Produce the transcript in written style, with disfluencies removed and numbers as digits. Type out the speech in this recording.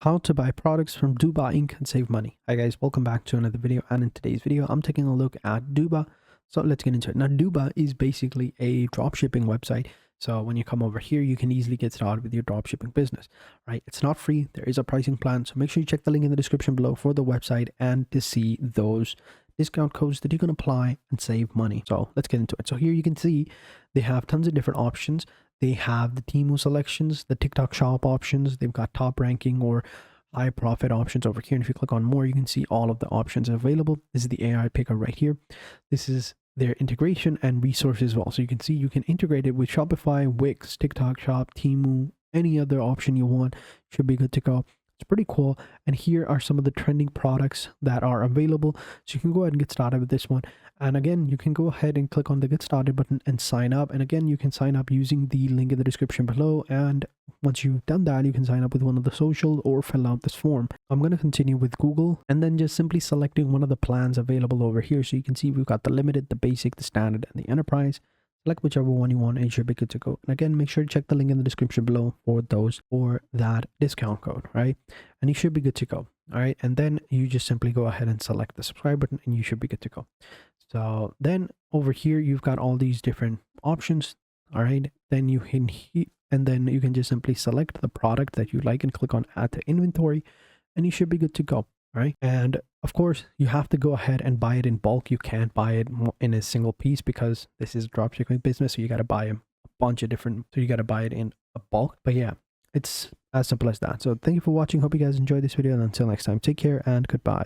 How to buy products from Doba Inc. and save money. Hi guys, welcome back to another video, and in today's video I'm taking a look at Doba. So let's get into it. Now Doba is basically a dropshipping website. So when you come over here, you can easily get started with your dropshipping business, right? It's not free. There is a pricing plan. So make sure you check the link in the description below for the website and to see those discount codes that you can apply and save money. So let's get into it. So here you can see they have tons of different options. They have the Temu selections, the TikTok shop options. They've got top ranking or high profit options over here. And if you click on more, you can see all of the options available. This is the AI picker right here. This is their integration and resources as well. So you can see you can integrate it with Shopify, Wix, TikTok shop, Temu, any other option you want. Should be good to go. It's pretty cool. And here are some of the trending products that are available. So you can go ahead and get started with this one. And again, you can go ahead and click on the get started button and sign up. And again, you can sign up using the link in the description below. And once you've done that, you can sign up with one of the social or fill out this form. I'm going to continue with Google and then just simply selecting one of the plans available over here. So you can see we've got the limited, the basic, the standard, and the enterprise. Select whichever one you want and you should be good to go. And again, make sure to check the link in the description below for those or that discount code, right? And you should be good to go. All right. And then you just simply go ahead and select the subscribe button and you should be good to go. So then over here, you've got all these different options. All right. Then you can, and then you can just simply select the product that you like and click on add to inventory and you should be good to go. Right. And of course, you have to go ahead and buy it in bulk. You can't buy it in a single piece because this is a dropshipping business. So you got to buy a bunch of different, so you got to buy it in a bulk. But yeah, it's as simple as that. So thank you for watching. Hope you guys enjoyed this video. And until next time, take care and goodbye.